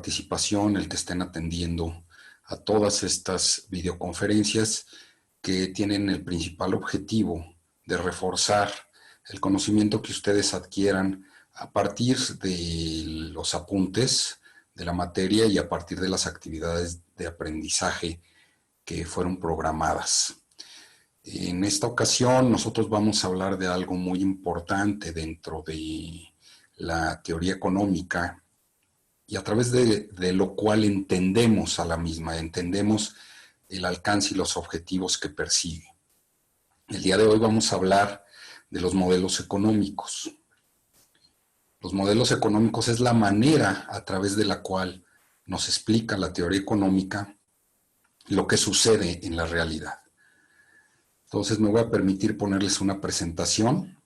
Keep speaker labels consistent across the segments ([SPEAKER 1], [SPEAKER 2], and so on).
[SPEAKER 1] participación, el que estén atendiendo a todas estas videoconferencias que tienen el principal objetivo de reforzar el conocimiento que ustedes adquieran a partir de los apuntes de la materia y a partir de las actividades de aprendizaje que fueron programadas. En esta ocasión nosotros vamos a hablar de algo muy importante dentro de la teoría económica y a través de lo cual entendemos a la misma, entendemos el alcance y los objetivos que persigue. El día de hoy vamos a hablar de los modelos económicos. Los modelos económicos es la manera a través de la cual nos explica la teoría económica lo que sucede en la realidad. Entonces me voy a permitir ponerles una presentación.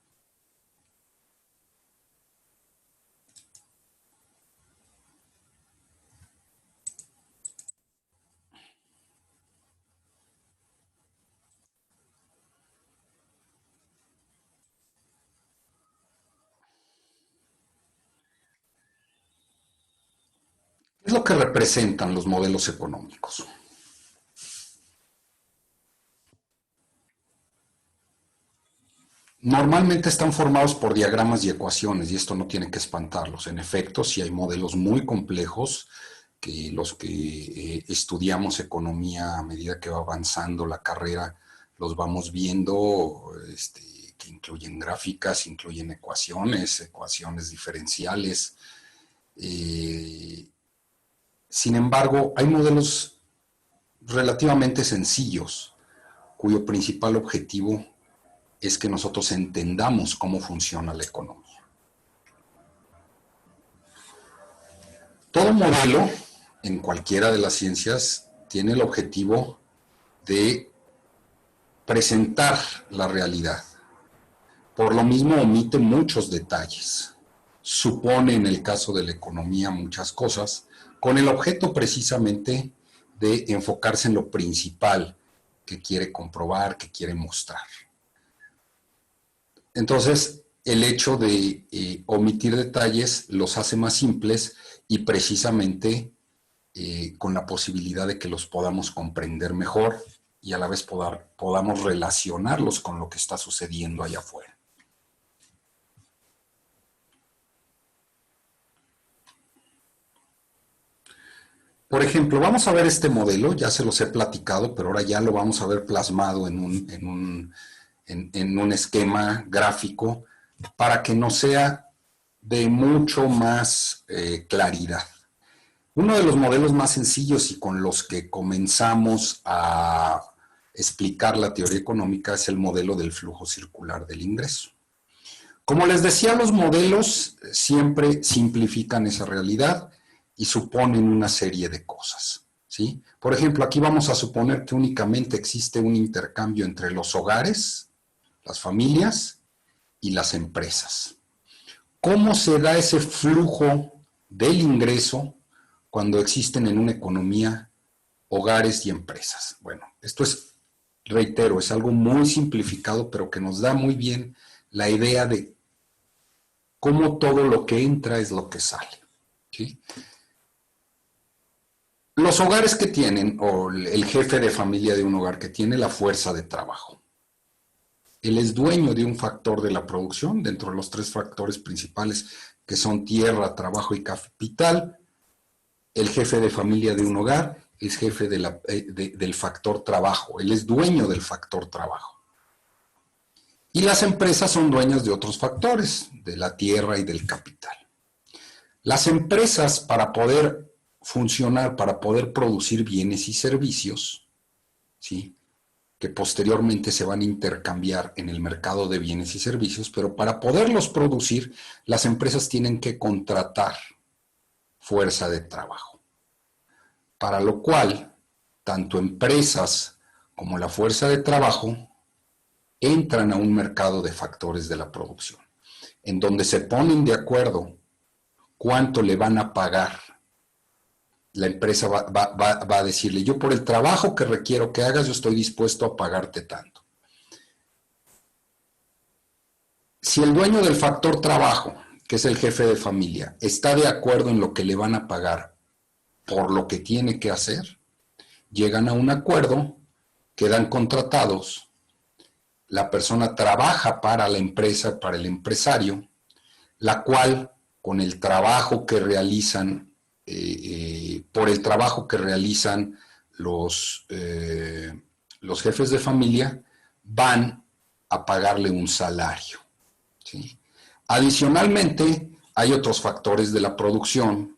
[SPEAKER 1] ¿Qué es lo que representan los modelos económicos? Normalmente están formados por diagramas y ecuaciones, y esto no tiene que espantarlos. En efecto, sí hay modelos muy complejos, que los que estudiamos economía a medida que va avanzando la carrera, los vamos viendo, que incluyen gráficas, incluyen ecuaciones diferenciales. Sin embargo, hay modelos relativamente sencillos, cuyo principal objetivo es que nosotros entendamos cómo funciona la economía. Todo modelo, en cualquiera de las ciencias, tiene el objetivo de presentar la realidad. Por lo mismo, omite muchos detalles. Supone, en el caso de la economía, muchas cosas, con el objeto precisamente de enfocarse en lo principal que quiere comprobar, que quiere mostrar. Entonces, el hecho de omitir detalles los hace más simples y precisamente con la posibilidad de que los podamos comprender mejor y a la vez podamos relacionarlos con lo que está sucediendo allá afuera. Por ejemplo, vamos a ver este modelo, ya se los he platicado, pero ahora ya lo vamos a ver plasmado en un esquema gráfico para que nos sea de mucho más claridad. Uno de los modelos más sencillos y con los que comenzamos a explicar la teoría económica es el modelo del flujo circular del ingreso. Como les decía, los modelos siempre simplifican esa realidad y suponen una serie de cosas, ¿sí? Por ejemplo, aquí vamos a suponer que únicamente existe un intercambio entre los hogares, las familias y las empresas. ¿Cómo se da ese flujo del ingreso cuando existen en una economía hogares y empresas? Bueno, esto es, reitero, es algo muy simplificado, pero que nos da muy bien la idea de cómo todo lo que entra es lo que sale, ¿sí? Los hogares que tienen, o el jefe de familia de un hogar que tiene la fuerza de trabajo, él es dueño de un factor de la producción, dentro de los tres factores principales que son tierra, trabajo y capital. El jefe de familia de un hogar es jefe del factor trabajo, él es dueño del factor trabajo. Y las empresas son dueñas de otros factores, de la tierra y del capital. Las empresas, para poder funcionar, para poder producir bienes y servicios, ¿sí?, que posteriormente se van a intercambiar en el mercado de bienes y servicios, pero para poderlos producir, las empresas tienen que contratar fuerza de trabajo. Para lo cual, tanto empresas como la fuerza de trabajo entran a un mercado de factores de la producción, en donde se ponen de acuerdo cuánto le van a pagar. La empresa va a decirle, yo por el trabajo que requiero que hagas, yo estoy dispuesto a pagarte tanto. Si el dueño del factor trabajo, que es el jefe de familia, está de acuerdo en lo que le van a pagar por lo que tiene que hacer, llegan a un acuerdo, quedan contratados, la persona trabaja para la empresa, para el empresario, la cual con el trabajo que realizan, por el trabajo que realizan los jefes de familia, van a pagarle un salario, ¿sí? Adicionalmente, hay otros factores de la producción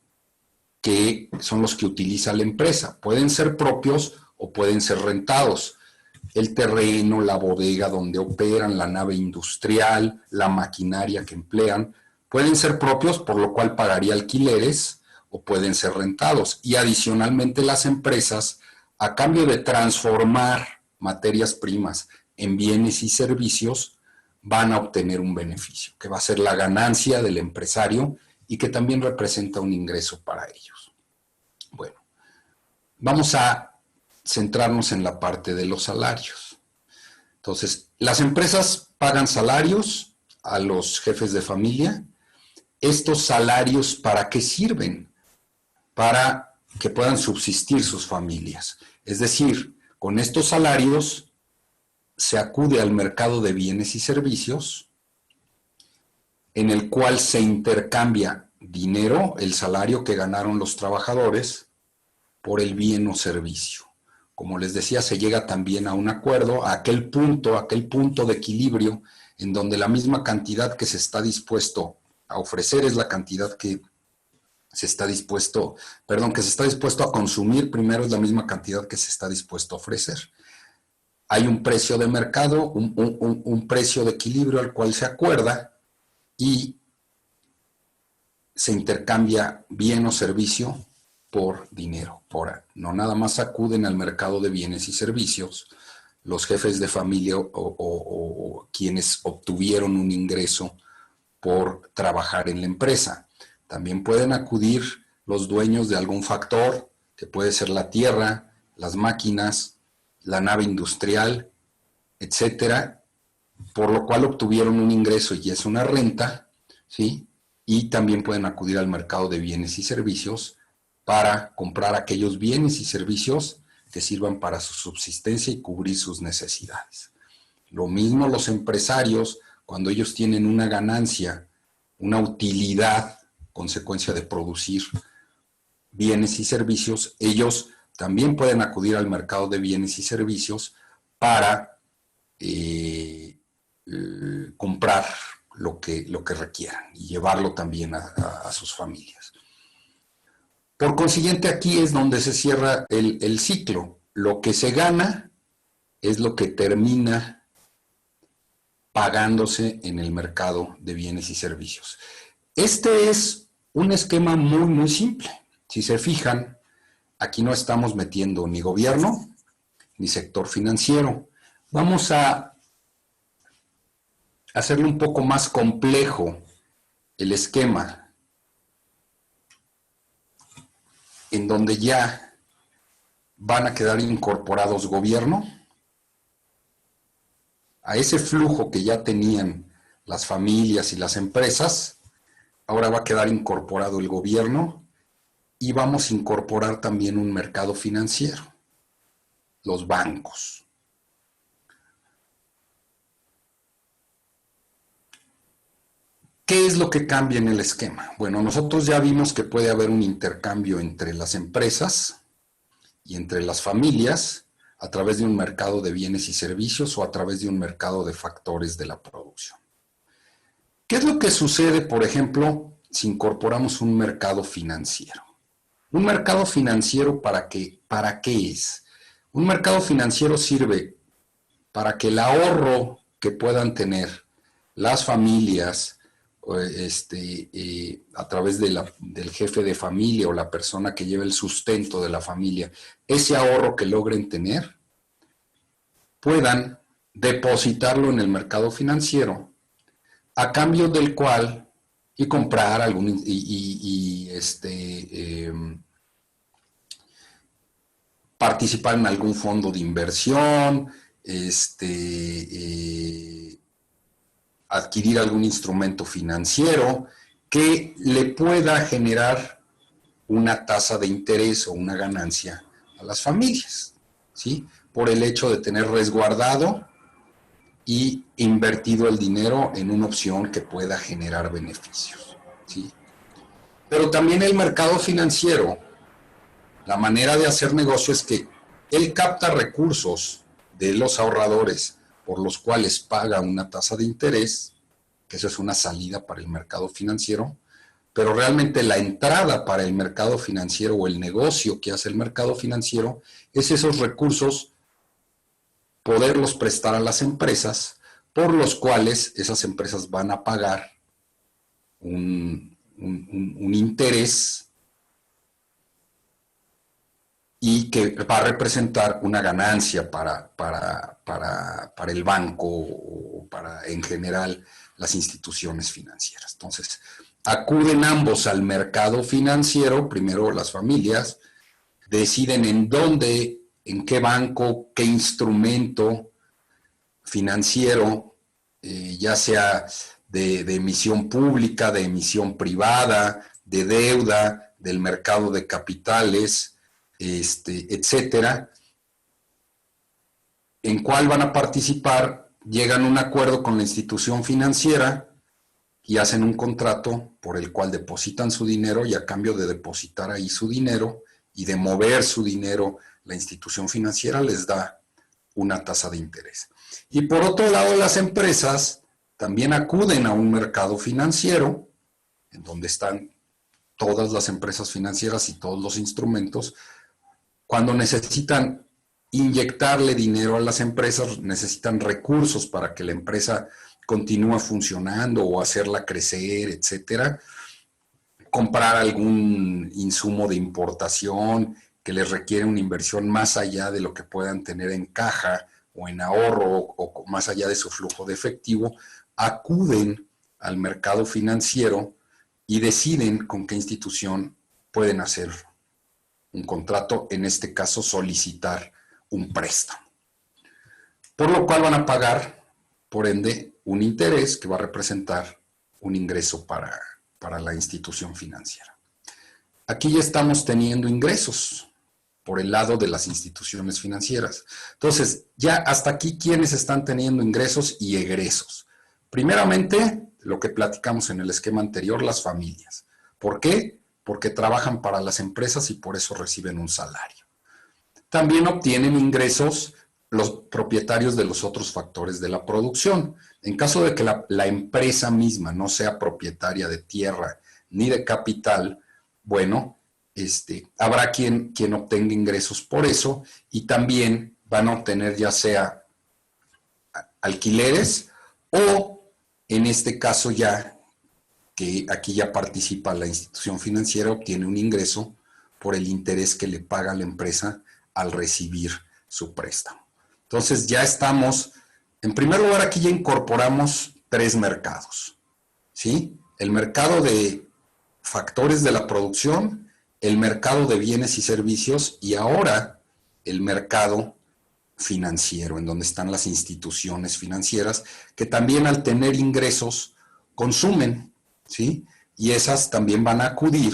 [SPEAKER 1] que son los que utiliza la empresa. Pueden ser propios o pueden ser rentados. El terreno, la bodega donde operan, la nave industrial, la maquinaria que emplean, pueden ser propios, por lo cual pagaría alquileres, o pueden ser rentados. Y adicionalmente las empresas, a cambio de transformar materias primas en bienes y servicios, van a obtener un beneficio, que va a ser la ganancia del empresario y que también representa un ingreso para ellos. Bueno, vamos a centrarnos en la parte de los salarios. Entonces, las empresas pagan salarios a los jefes de familia. ¿Estos salarios para qué sirven? Para que puedan subsistir sus familias. Es decir, con estos salarios se acude al mercado de bienes y servicios, en el cual se intercambia dinero, el salario que ganaron los trabajadores, por el bien o servicio. Como les decía, se llega también a un acuerdo, a aquel punto de equilibrio, en donde la misma cantidad que se está dispuesto a ofrecer es la cantidad que se está dispuesto a consumir, primero es la misma cantidad que se está dispuesto a ofrecer. Hay un precio de mercado, un precio de equilibrio al cual se acuerda y se intercambia bien o servicio por dinero. No nada más acuden al mercado de bienes y servicios los jefes de familia o quienes obtuvieron un ingreso por trabajar en la empresa. También pueden acudir los dueños de algún factor, que puede ser la tierra, las máquinas, la nave industrial, etcétera, por lo cual obtuvieron un ingreso y es una renta, ¿sí? Y también pueden acudir al mercado de bienes y servicios para comprar aquellos bienes y servicios que sirvan para su subsistencia y cubrir sus necesidades. Lo mismo los empresarios, cuando ellos tienen una ganancia, una utilidad, consecuencia de producir bienes y servicios, ellos también pueden acudir al mercado de bienes y servicios para comprar lo que requieran y llevarlo también a sus familias. Por consiguiente, aquí es donde se cierra el ciclo. Lo que se gana es lo que termina pagándose en el mercado de bienes y servicios. Este es un esquema muy, muy simple. Si se fijan, aquí no estamos metiendo ni gobierno ni sector financiero. Vamos a hacerlo un poco más complejo el esquema, en donde ya van a quedar incorporados gobierno, a ese flujo que ya tenían las familias y las empresas, ahora va a quedar incorporado el gobierno y vamos a incorporar también un mercado financiero, los bancos. ¿Qué es lo que cambia en el esquema? Bueno, nosotros ya vimos que puede haber un intercambio entre las empresas y entre las familias a través de un mercado de bienes y servicios o a través de un mercado de factores de la producción. ¿Qué es lo que sucede, por ejemplo, si incorporamos un mercado financiero? ¿Un mercado financiero para qué es? Un mercado financiero sirve para que el ahorro que puedan tener las familias a través del jefe de familia o la persona que lleva el sustento de la familia, ese ahorro que logren tener, puedan depositarlo en el mercado financiero, a cambio del cual y comprar participar en algún fondo de inversión, adquirir algún instrumento financiero que le pueda generar una tasa de interés o una ganancia a las familias, ¿sí? Por el hecho de tener resguardado y invertido el dinero en una opción que pueda generar beneficios, ¿sí? Pero también el mercado financiero, la manera de hacer negocio es que él capta recursos de los ahorradores por los cuales paga una tasa de interés, que eso es una salida para el mercado financiero, pero realmente la entrada para el mercado financiero o el negocio que hace el mercado financiero es esos recursos poderlos prestar a las empresas, por los cuales esas empresas van a pagar un interés y que va a representar una ganancia para el banco o para, en general, las instituciones financieras. Entonces, acuden ambos al mercado financiero, primero las familias, deciden en dónde, en qué banco, qué instrumento financiero, ya sea de emisión pública, de emisión privada, de deuda, del mercado de capitales, etcétera, en cuál van a participar, llegan a un acuerdo con la institución financiera y hacen un contrato por el cual depositan su dinero y a cambio de depositar ahí su dinero y de mover su dinero, la institución financiera les da una tasa de interés. Y por otro lado, las empresas también acuden a un mercado financiero, en donde están todas las empresas financieras y todos los instrumentos, cuando necesitan inyectarle dinero a las empresas, necesitan recursos para que la empresa continúe funcionando o hacerla crecer, etcétera, comprar algún insumo de importación que les requiere una inversión más allá de lo que puedan tener en caja o en ahorro o más allá de su flujo de efectivo, acuden al mercado financiero y deciden con qué institución pueden hacer un contrato, en este caso solicitar un préstamo. Por lo cual van a pagar, por ende, un interés que va a representar un ingreso para la institución financiera. Aquí ya estamos teniendo ingresos por el lado de las instituciones financieras. Entonces, ya hasta aquí, ¿quiénes están teniendo ingresos y egresos? Primeramente, lo que platicamos en el esquema anterior, las familias. ¿Por qué? Porque trabajan para las empresas y por eso reciben un salario. También obtienen ingresos los propietarios de los otros factores de la producción. En caso de que la empresa misma no sea propietaria de tierra ni de capital, bueno, habrá quien obtenga ingresos por eso y también van a obtener ya sea alquileres o, en este caso ya, que aquí ya participa la institución financiera, obtiene un ingreso por el interés que le paga la empresa al recibir su préstamo. Entonces ya estamos, en primer lugar aquí ya incorporamos 3 mercados, ¿sí? El mercado de factores de la producción, el mercado de bienes y servicios y ahora el mercado financiero, en donde están las instituciones financieras que también al tener ingresos consumen, ¿sí? Y esas también van a acudir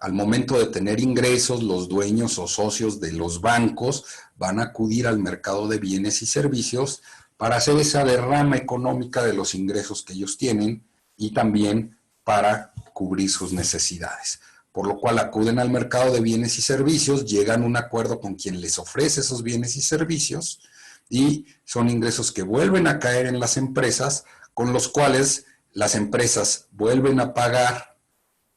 [SPEAKER 1] al momento de tener ingresos, los dueños o socios de los bancos van a acudir al mercado de bienes y servicios para hacer esa derrama económica de los ingresos que ellos tienen y también para cubrir sus necesidades. Por lo cual acuden al mercado de bienes y servicios, llegan a un acuerdo con quien les ofrece esos bienes y servicios y son ingresos que vuelven a caer en las empresas, con los cuales las empresas vuelven a pagar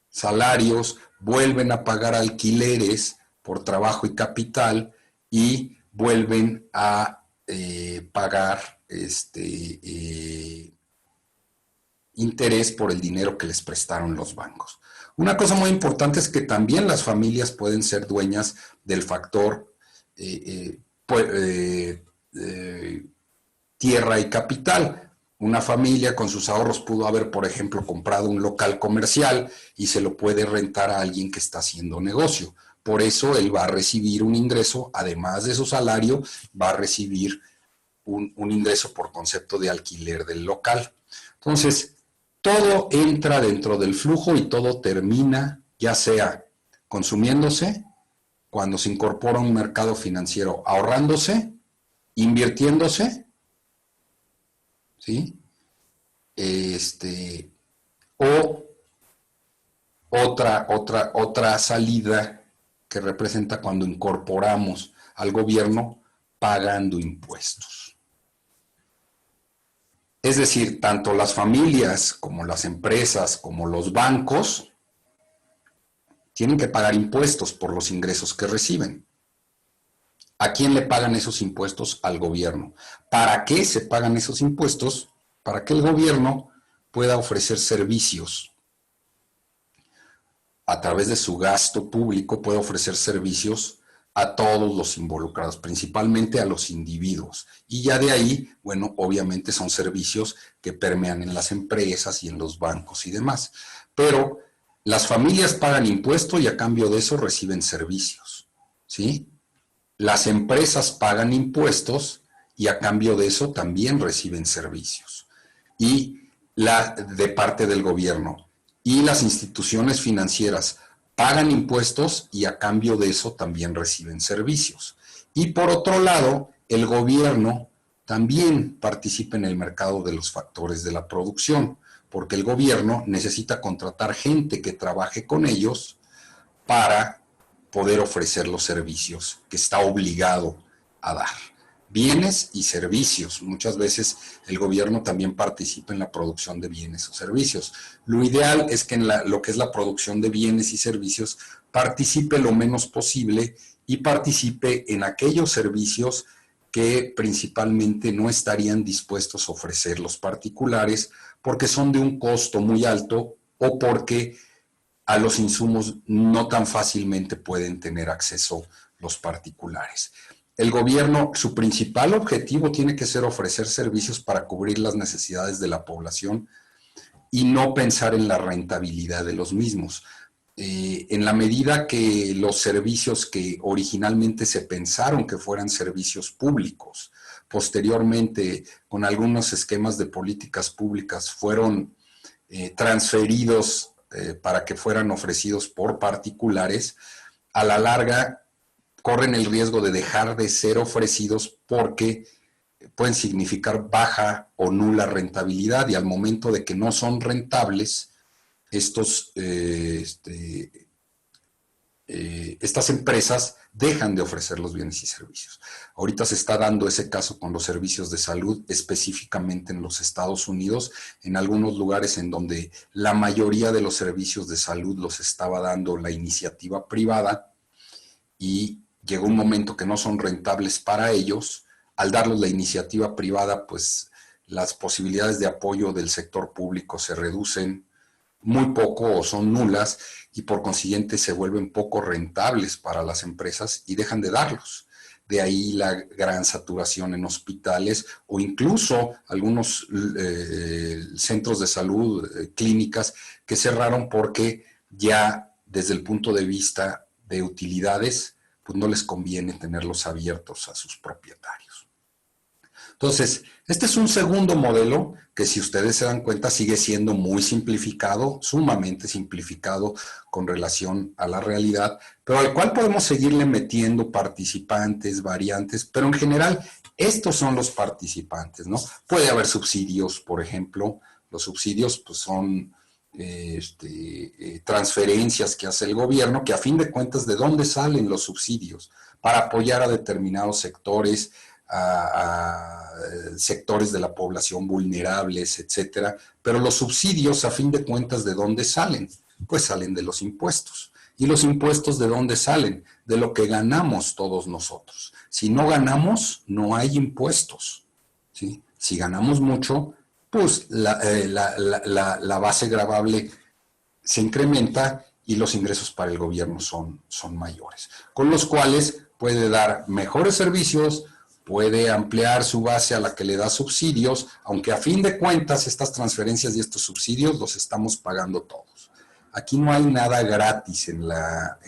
[SPEAKER 1] salarios, vuelven a pagar alquileres por trabajo y capital y vuelven a pagar interés por el dinero que les prestaron los bancos. Una cosa muy importante es que también las familias pueden ser dueñas del factor tierra y capital. Una familia con sus ahorros pudo haber, por ejemplo, comprado un local comercial y se lo puede rentar a alguien que está haciendo negocio. Por eso él va a recibir un ingreso, además de su salario, va a recibir un ingreso por concepto de alquiler del local. Entonces, todo entra dentro del flujo y todo termina, ya sea consumiéndose, cuando se incorpora a un mercado financiero, ahorrándose, invirtiéndose, ¿sí? O otra salida que representa cuando incorporamos al gobierno pagando impuestos. Es decir, tanto las familias como las empresas como los bancos tienen que pagar impuestos por los ingresos que reciben. ¿A quién le pagan esos impuestos? Al gobierno. ¿Para qué se pagan esos impuestos? Para que el gobierno pueda ofrecer servicios. A través de su gasto público puede ofrecer servicios a todos los involucrados, principalmente a los individuos. Y ya de ahí, bueno, obviamente son servicios que permean en las empresas y en los bancos y demás. Pero las familias pagan impuestos y a cambio de eso reciben servicios, ¿sí? Las empresas pagan impuestos y a cambio de eso también reciben servicios. Y de parte del gobierno. Y las instituciones financieras pagan impuestos y a cambio de eso también reciben servicios. Y por otro lado, el gobierno también participa en el mercado de los factores de la producción, porque el gobierno necesita contratar gente que trabaje con ellos para poder ofrecer los servicios que está obligado a dar. Bienes y servicios. Muchas veces el gobierno también participa en la producción de bienes o servicios. Lo ideal es que en lo que es la producción de bienes y servicios participe lo menos posible y participe en aquellos servicios que principalmente no estarían dispuestos a ofrecer los particulares porque son de un costo muy alto o porque a los insumos no tan fácilmente pueden tener acceso los particulares. El gobierno, su principal objetivo tiene que ser ofrecer servicios para cubrir las necesidades de la población y no pensar en la rentabilidad de los mismos. En la medida que los servicios que originalmente se pensaron que fueran servicios públicos, posteriormente con algunos esquemas de políticas públicas fueron transferidos para que fueran ofrecidos por particulares, a la larga corren el riesgo de dejar de ser ofrecidos porque pueden significar baja o nula rentabilidad y al momento de que no son rentables, estas empresas dejan de ofrecer los bienes y servicios. Ahorita se está dando ese caso con los servicios de salud, específicamente en los Estados Unidos, en algunos lugares en donde la mayoría de los servicios de salud los estaba dando la iniciativa privada y llegó un momento que no son rentables para ellos. Al darles la iniciativa privada, pues las posibilidades de apoyo del sector público se reducen muy poco o son nulas y por consiguiente se vuelven poco rentables para las empresas y dejan de darlos. De ahí la gran saturación en hospitales o incluso algunos centros de salud, clínicas, que cerraron porque ya desde el punto de vista de utilidades, pues no les conviene tenerlos abiertos a sus propietarios. Entonces, este es un segundo modelo que, si ustedes se dan cuenta, sigue siendo muy simplificado, sumamente simplificado con relación a la realidad, pero al cual podemos seguirle metiendo participantes, variantes, pero en general estos son los participantes, ¿no? Puede haber subsidios, por ejemplo. Los subsidios pues son transferencias que hace el gobierno, que a fin de cuentas, ¿de dónde salen los subsidios? Para apoyar a determinados sectores, a sectores de la población vulnerables, etcétera. Pero los subsidios, a fin de cuentas, ¿de dónde salen? Pues salen de los impuestos. ¿Y los impuestos de dónde salen? De lo que ganamos todos nosotros. Si no ganamos, no hay impuestos, ¿sí? Si ganamos mucho, pues la base gravable se incrementa y los ingresos para el gobierno son mayores, con los cuales puede dar mejores servicios, puede ampliar su base a la que le da subsidios, aunque a fin de cuentas estas transferencias y estos subsidios los estamos pagando todos. Aquí no hay nada gratis en la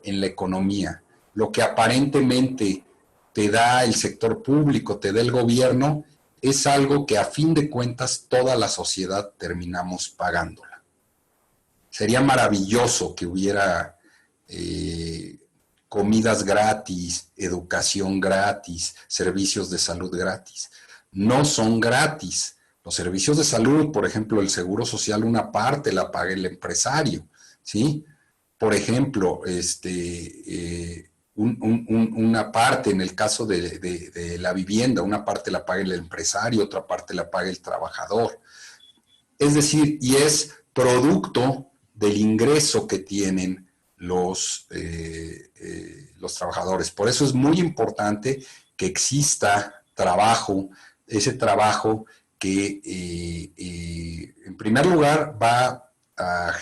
[SPEAKER 1] economía. Lo que aparentemente te da el sector público, te da el gobierno, es algo que a fin de cuentas toda la sociedad terminamos pagándola. Sería maravilloso que hubiera comidas gratis, educación gratis, servicios de salud gratis. No son gratis. Los servicios de salud, por ejemplo, el seguro social, una parte la paga el empresario, ¿sí? Por ejemplo, una parte en el caso de la vivienda, una parte la paga el empresario, otra parte la paga el trabajador. Es decir, y es producto del ingreso que tienen los trabajadores. Por eso es muy importante que exista trabajo, ese trabajo que en primer lugar va a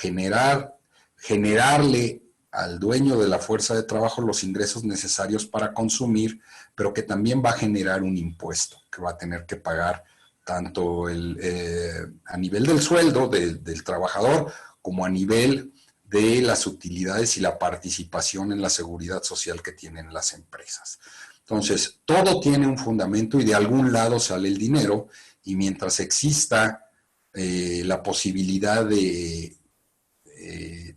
[SPEAKER 1] generarle al dueño de la fuerza de trabajo los ingresos necesarios para consumir, pero que también va a generar un impuesto que va a tener que pagar tanto a nivel del sueldo del trabajador como a nivel de las utilidades y la participación en la seguridad social que tienen las empresas. Entonces, todo tiene un fundamento y de algún lado sale el dinero, y mientras exista la posibilidad de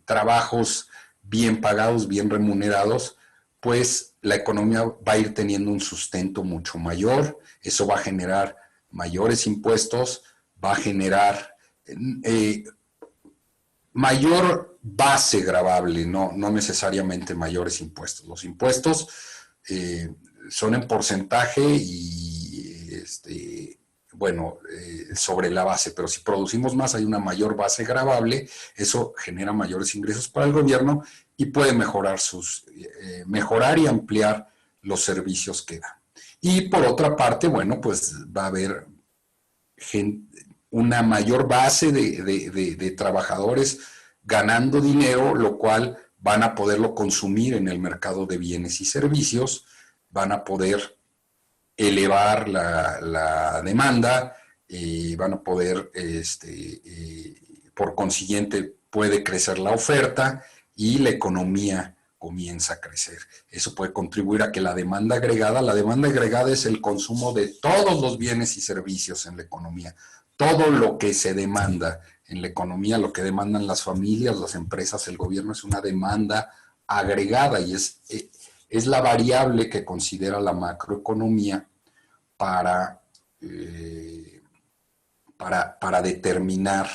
[SPEAKER 1] trabajos bien pagados, bien remunerados, pues la economía va a ir teniendo un sustento mucho mayor. Eso va a generar mayores impuestos, va a generar mayor base gravable, no necesariamente mayores impuestos. Los impuestos son en porcentaje y sobre la base, pero si producimos más hay una mayor base gravable, eso genera mayores ingresos para el gobierno y puede mejorar y ampliar los servicios que da. Y por otra parte, bueno, pues va a haber una mayor base de trabajadores ganando dinero, lo cual van a poderlo consumir en el mercado de bienes y servicios, van a poder elevar la demanda, van a poder, por consiguiente, puede crecer la oferta y la economía comienza a crecer. Eso puede contribuir a que la demanda agregada es el consumo de todos los bienes y servicios en la economía. Todo lo que se demanda en la economía, lo que demandan las familias, las empresas, el gobierno, es una demanda agregada y es la variable que considera la macroeconomía para determinar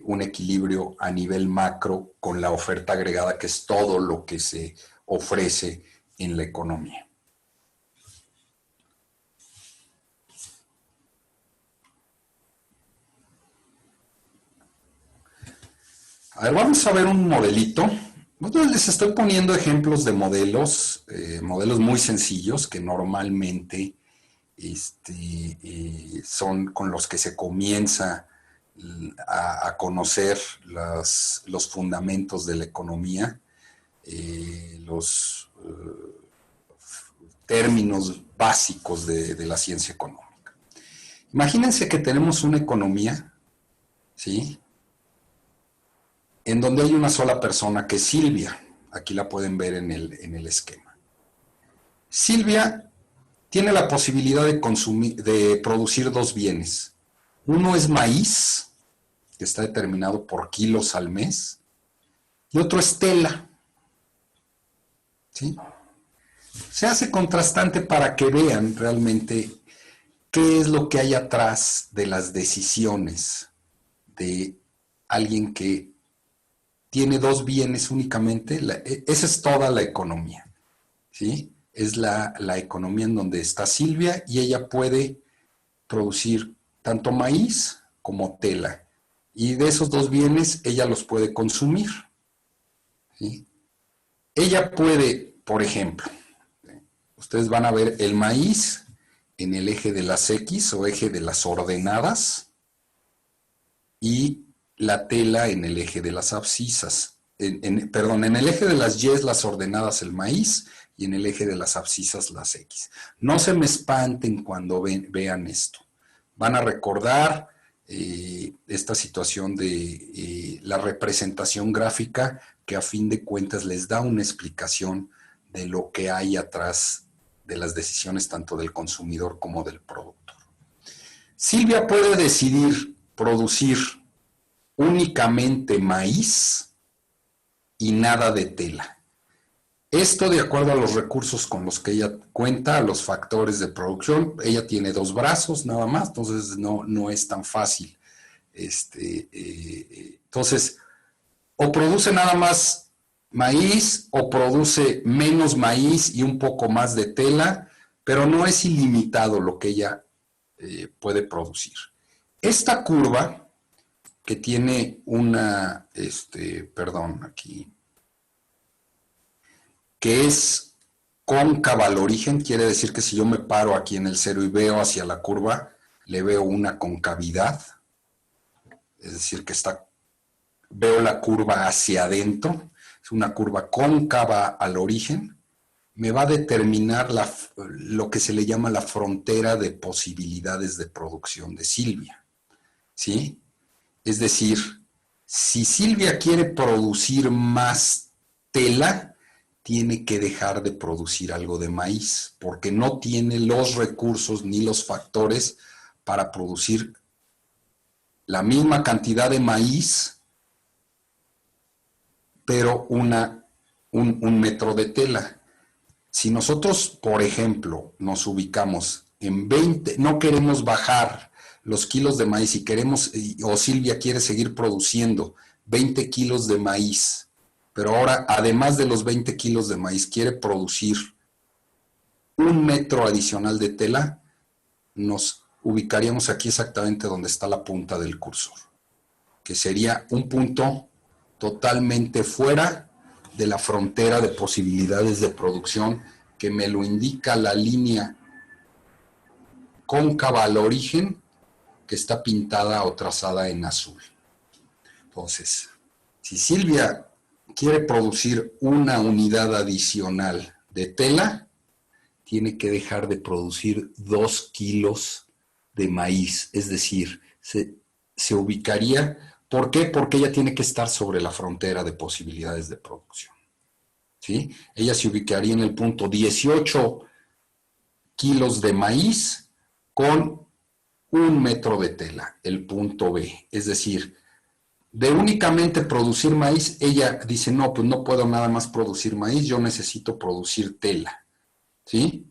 [SPEAKER 1] un equilibrio a nivel macro con la oferta agregada, que es todo lo que se ofrece en la economía. A ver, vamos a ver un modelito. Les estoy poniendo ejemplos de modelos muy sencillos que normalmente son con los que se comienza a conocer los fundamentos de la economía, los términos básicos de la ciencia económica. Imagínense que tenemos una economía, ¿sí?, en donde hay una sola persona, que es Silvia. Aquí la pueden ver en el esquema. Silvia tiene la posibilidad de producir dos bienes. Uno es maíz, que está determinado por kilos al mes, y otro es tela. ¿Sí? Se hace contrastante para que vean realmente qué es lo que hay atrás de las decisiones de alguien que tiene dos bienes únicamente. Esa es toda la economía, ¿sí? Es la economía en donde está Silvia, y ella puede producir tanto maíz como tela. Y de esos dos bienes ella los puede consumir, ¿sí? Ella puede, por ejemplo, ustedes van a ver el maíz en el eje de las X o eje de las ordenadas, y la tela en el eje de las abscisas. En el eje de las Y, las ordenadas, el maíz, y en el eje de las abscisas, las X. No se me espanten cuando vean esto. Van a recordar esta situación de la representación gráfica, que a fin de cuentas les da una explicación de lo que hay atrás de las decisiones tanto del consumidor como del productor. Silvia puede decidir producir únicamente maíz y nada de tela. Esto de acuerdo a los recursos con los que ella cuenta, a los factores de producción. Ella tiene 2 brazos nada más, entonces no es tan fácil. Entonces, o produce nada más maíz o produce menos maíz y un poco más de tela, pero no es ilimitado lo que ella puede producir. Esta curva que tiene una, perdón, aquí, que es cóncava al origen, quiere decir que si yo me paro aquí en el cero y veo hacia la curva, le veo una concavidad, es decir, que veo la curva hacia adentro, es una curva cóncava al origen, me va a determinar lo que se le llama la frontera de posibilidades de producción de Silvia, ¿sí? Es decir, si Silvia quiere producir más tela, tiene que dejar de producir algo de maíz, porque no tiene los recursos ni los factores para producir la misma cantidad de maíz, pero un metro de tela. Si nosotros, por ejemplo, nos ubicamos en 20, no queremos bajar los kilos de maíz y queremos, o Silvia quiere seguir produciendo 20 kilos de maíz, pero ahora, además de los 20 kilos de maíz, quiere producir un metro adicional de tela, nos ubicaríamos aquí exactamente donde está la punta del cursor, que sería un punto totalmente fuera de la frontera de posibilidades de producción que me lo indica la línea cóncava al origen que está pintada o trazada en azul. Entonces, si Silvia quiere producir una unidad adicional de tela, tiene que dejar de producir 2 kilos de maíz, es decir, se ubicaría. ¿Por qué? Porque ella tiene que estar sobre la frontera de posibilidades de producción, ¿sí? Ella se ubicaría en el punto 18 kilos de maíz con 1 metro de tela, el punto B. Es decir, de únicamente producir maíz, ella dice, no, pues no puedo nada más producir maíz, yo necesito producir tela, ¿sí?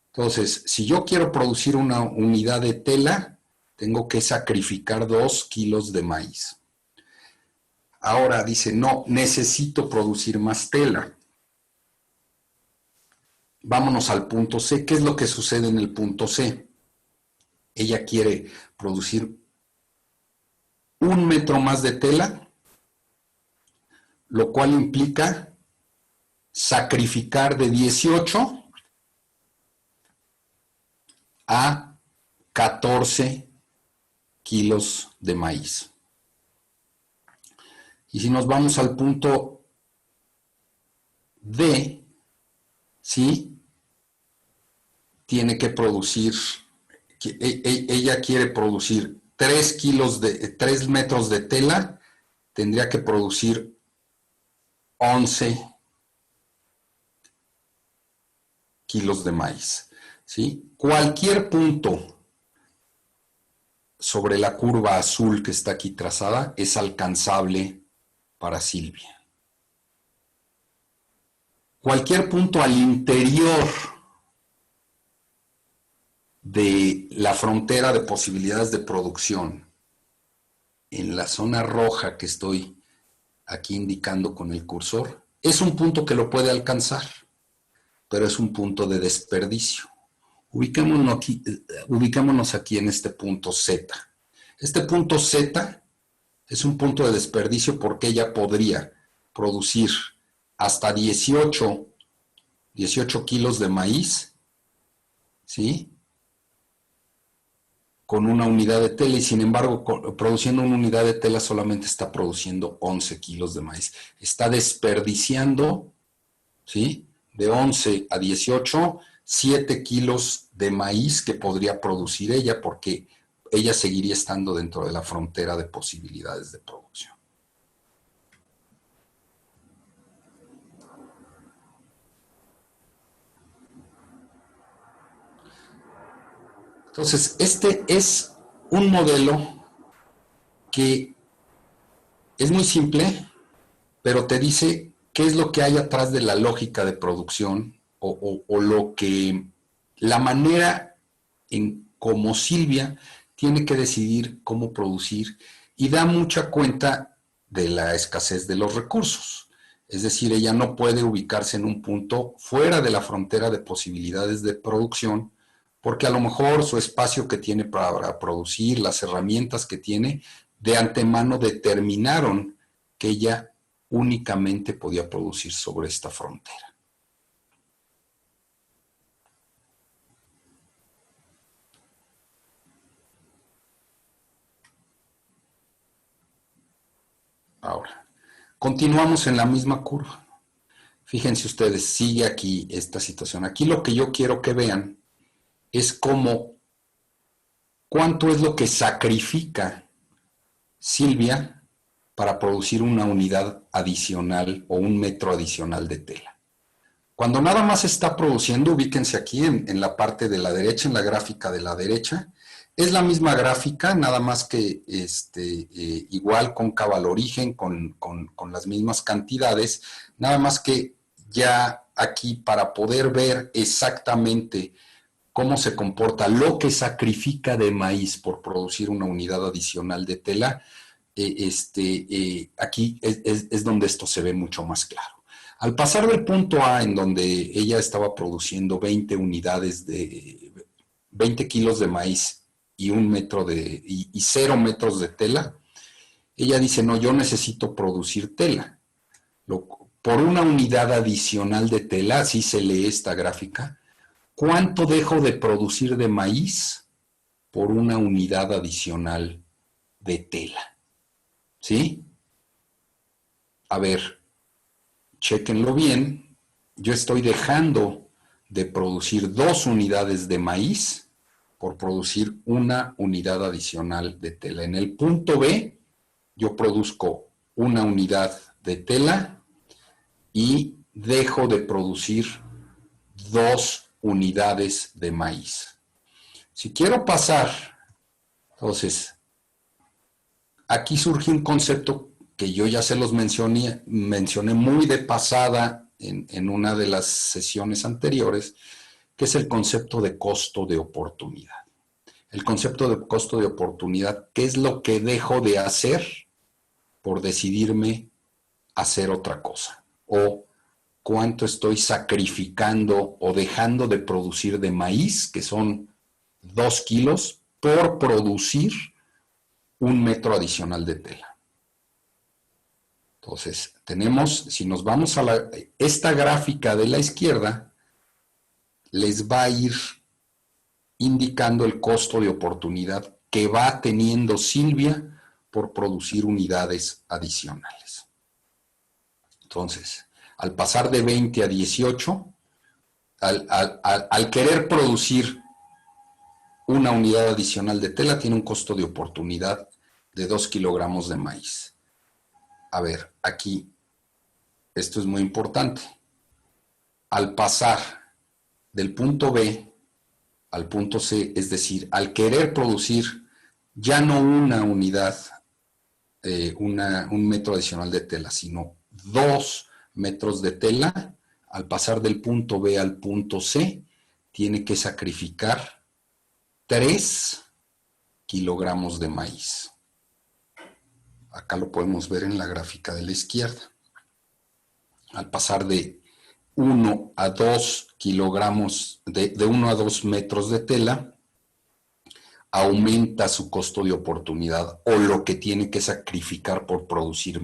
[SPEAKER 1] Entonces, si yo quiero producir una unidad de tela, tengo que sacrificar 2 kilos de maíz. Ahora dice, no, necesito producir más tela. Vámonos al punto C. ¿Qué es lo que sucede en el punto C? Ella quiere producir 1 metro más de tela, lo cual implica sacrificar de 18 a 14 kilos de maíz. Y si nos vamos al punto D, ¿sí? Tiene que producir, ella quiere producir 3 metros de tela, tendría que producir 11 kilos de maíz, ¿sí? Cualquier punto sobre la curva azul que está aquí trazada es alcanzable para Silvia. Cualquier punto al interior de la frontera de posibilidades de producción, en la zona roja que estoy aquí indicando con el cursor, es un punto que lo puede alcanzar, pero es un punto de desperdicio. Ubiquémonos aquí en este punto Z. Este punto Z es un punto de desperdicio porque ella podría producir hasta 18 kilos de maíz, ¿sí? Con una unidad de tela y sin embargo produciendo una unidad de tela solamente está produciendo 11 kilos de maíz. Está desperdiciando, ¿sí? De 11 a 18, 7 kilos de maíz que podría producir ella porque ella seguiría estando dentro de la frontera de posibilidades de producción. Entonces, este es un modelo que Es muy simple, pero te dice qué es lo que hay atrás de la lógica de producción o lo que, la manera en cómo Silvia tiene que decidir cómo producir y da mucha cuenta de la escasez de los recursos. Es decir, ella no puede ubicarse en un punto fuera de la frontera de posibilidades de producción porque a lo mejor su espacio que tiene para producir, las herramientas que tiene, de antemano determinaron que ella únicamente podía producir sobre esta frontera. Ahora, continuamos en la misma curva. Fíjense ustedes, sigue aquí esta situación. Aquí lo que yo quiero que vean es cómo, cuánto es lo que sacrifica Silvia para producir una unidad adicional o un metro adicional de tela. Cuando nada más está produciendo, ubíquense aquí en la parte de la derecha, en la gráfica de la derecha, es la misma gráfica, nada más que igual cóncava al origen, con las mismas cantidades, nada más que ya aquí para poder ver exactamente cómo se comporta lo que sacrifica de maíz por producir una unidad adicional de tela, aquí es donde esto se ve mucho más claro. Al pasar del punto A, en donde ella estaba produciendo 20 unidades de 20 kilos de maíz y 0 metros de tela, ella dice, no, yo necesito producir tela. Por una unidad adicional de tela, así se lee esta gráfica, ¿cuánto dejo de producir de maíz por una unidad adicional de tela? ¿Sí? A ver, chéquenlo bien, yo estoy dejando de producir 2 unidades de maíz por producir una unidad adicional de tela. En el punto B, yo produzco una unidad de tela y dejo de producir 2 unidades de maíz. Si quiero pasar, entonces, aquí surge un concepto que yo ya se los mencioné muy de pasada en una de las sesiones anteriores, que es el concepto de costo de oportunidad. El concepto de costo de oportunidad, ¿qué es lo que dejo de hacer por decidirme hacer otra cosa? O cuánto estoy sacrificando o dejando de producir de maíz, que son 2 kilos, por producir 1 metro adicional de tela. Entonces, tenemos, si nos vamos a esta gráfica de la izquierda, les va a ir indicando el costo de oportunidad que va teniendo Silvia por producir unidades adicionales. Entonces, al pasar de 20 a 18, al querer producir una unidad adicional de tela, tiene un costo de oportunidad de 2 kilogramos de maíz. A ver, aquí, esto es muy importante. Al pasar del punto B al punto C, es decir, al querer producir ya no una unidad, un metro adicional de tela, sino 2 metros de tela, al pasar del punto B al punto C, tiene que sacrificar 3 kilogramos de maíz. Acá lo podemos ver en la gráfica de la izquierda. Al pasar de 1 a 2 kilogramos, de 1 a 2 metros de tela, aumenta su costo de oportunidad o lo que tiene que sacrificar por producir,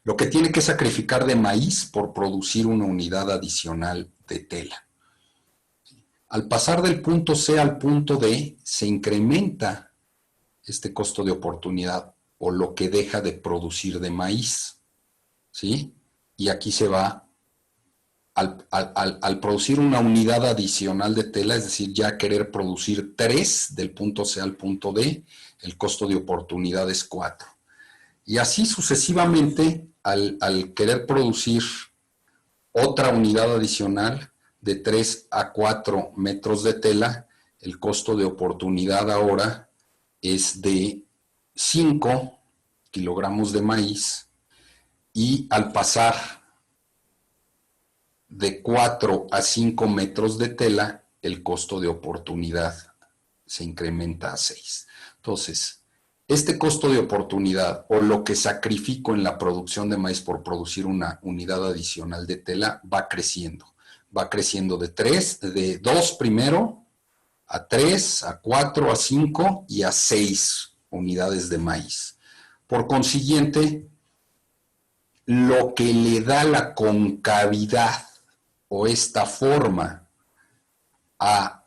[SPEAKER 1] lo que tiene que sacrificar de maíz por producir una unidad adicional de tela. Al pasar del punto C al punto D, se incrementa este costo de oportunidad o lo que deja de producir de maíz, ¿sí? Y aquí se va, al producir una unidad adicional de tela, es decir, ya querer producir 3 del punto C al punto D, el costo de oportunidad es 4. Y así sucesivamente, al querer producir otra unidad adicional de 3 a 4 metros de tela, el costo de oportunidad ahora es de 5 kilogramos de maíz y al pasar de 4 a 5 metros de tela, el costo de oportunidad se incrementa a 6. Entonces, este costo de oportunidad o lo que sacrifico en la producción de maíz por producir una unidad adicional de tela va creciendo. Va creciendo de 2 primero, a 3, a 4, a 5 y a 6 unidades de maíz. Por consiguiente, lo que le da la concavidad o esta forma a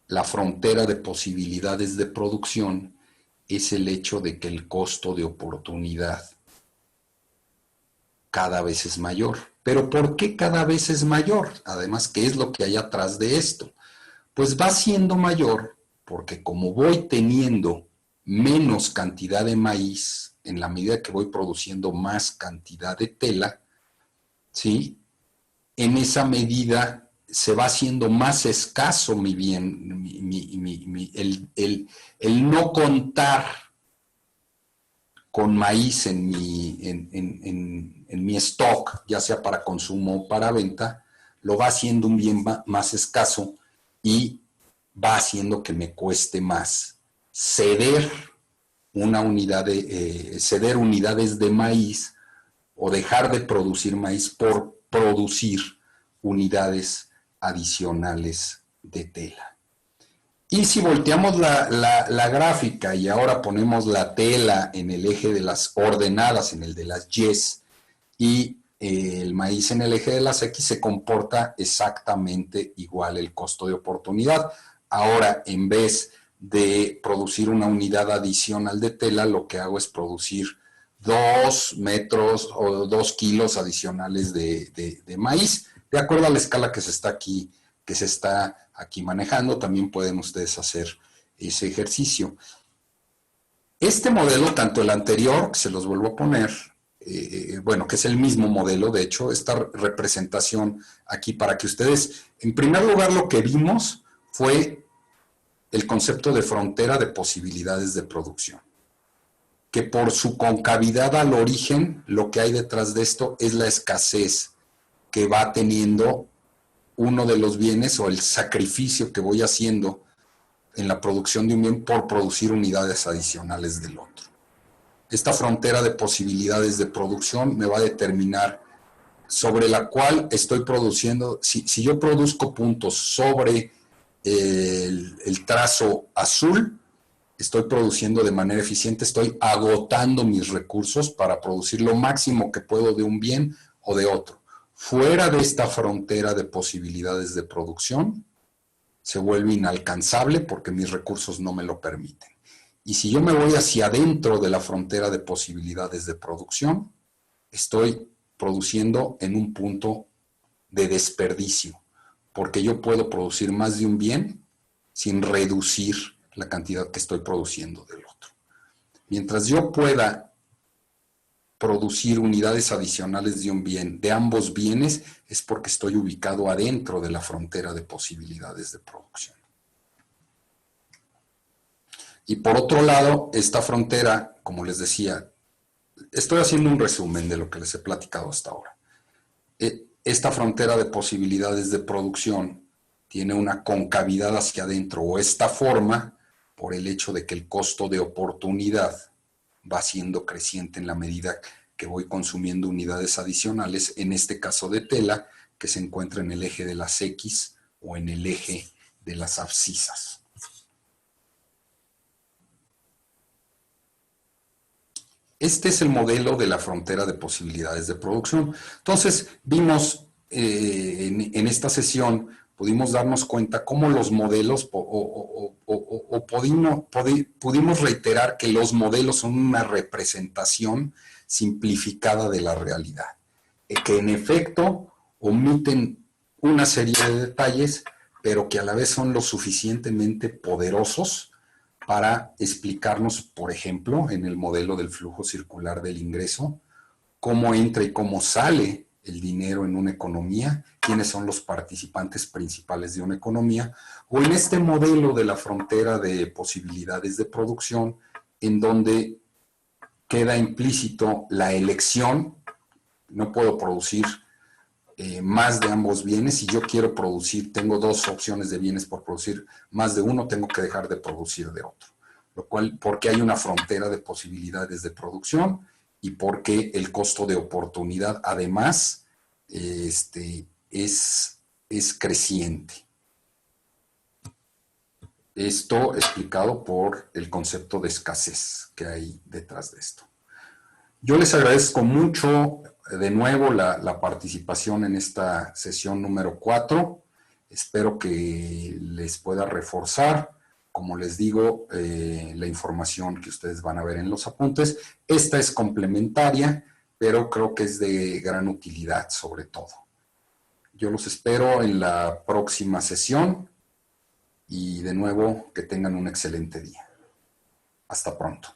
[SPEAKER 1] la frontera de posibilidades de producción es el hecho de que el costo de oportunidad cada vez es mayor. ¿Pero por qué cada vez es mayor? Además, ¿qué es lo que hay atrás de esto? Pues va siendo mayor porque como voy teniendo menos cantidad de maíz en la medida que voy produciendo más cantidad de tela, ¿sí? En esa medida se va haciendo más escaso mi bien, el no contar con maíz en mi stock, ya sea para consumo o para venta, lo va haciendo un bien más escaso y va haciendo que me cueste más ceder ceder unidades de maíz o dejar de producir maíz por producir unidades adicionales de tela. Y si volteamos la gráfica y ahora ponemos la tela en el eje de las ordenadas, en el de las Ys, y el maíz en el eje de las X, se comporta exactamente igual el costo de oportunidad. Ahora, en vez de producir una unidad adicional de tela, lo que hago es producir 2 metros o 2 kilos adicionales de maíz, de acuerdo a la escala que se está aquí manejando. También pueden ustedes hacer ese ejercicio. Este modelo, tanto el anterior, que se los vuelvo a poner, bueno, que es el mismo modelo, de hecho, esta representación aquí para que ustedes, en primer lugar, lo que vimos fue el concepto de frontera de posibilidades de producción, que por su concavidad al origen, lo que hay detrás de esto es la escasez que va teniendo uno de los bienes o el sacrificio que voy haciendo en la producción de un bien por producir unidades adicionales del otro. Esta frontera de posibilidades de producción me va a determinar sobre la cual estoy produciendo. Si yo produzco puntos sobre el trazo azul, estoy produciendo de manera eficiente, estoy agotando mis recursos para producir lo máximo que puedo de un bien o de otro. Fuera de esta frontera de posibilidades de producción, se vuelve inalcanzable porque mis recursos no me lo permiten. Y si yo me voy hacia adentro de la frontera de posibilidades de producción, estoy produciendo en un punto de desperdicio, porque yo puedo producir más de un bien sin reducir la cantidad que estoy produciendo del otro. Mientras yo pueda producir unidades adicionales de un bien, de ambos bienes, es porque estoy ubicado adentro de la frontera de posibilidades de producción. Y por otro lado, esta frontera, como les decía, estoy haciendo un resumen de lo que les he platicado hasta ahora. Esta frontera de posibilidades de producción tiene una concavidad hacia adentro, o esta forma, por el hecho de que el costo de oportunidad va siendo creciente en la medida que voy consumiendo unidades adicionales, en este caso de tela, que se encuentra en el eje de las X o en el eje de las abscisas. Este es el modelo de la frontera de posibilidades de producción. Entonces, vimos en esta sesión, pudimos darnos cuenta cómo los modelos, pudimos reiterar que los modelos son una representación simplificada de la realidad, que en efecto omiten una serie de detalles, pero que a la vez son lo suficientemente poderosos para explicarnos, por ejemplo, en el modelo del flujo circular del ingreso, cómo entra y cómo sale el dinero en una economía, quiénes son los participantes principales de una economía, o en este modelo de la frontera de posibilidades de producción, en donde queda implícito la elección. No puedo producir más de ambos bienes. Si yo quiero producir, tengo dos opciones de bienes por producir más de uno, tengo que dejar de producir de otro. Lo cual, porque hay una frontera de posibilidades de producción y porque el costo de oportunidad, además, es creciente. Esto explicado por el concepto de escasez que hay detrás de esto. Yo les agradezco mucho de nuevo la participación en esta sesión número 4. Espero que les pueda reforzar, como les digo, la información que ustedes van a ver en los apuntes. Esta es complementaria, pero creo que es de gran utilidad sobre todo. Yo los espero en la próxima sesión y de nuevo que tengan un excelente día. Hasta pronto.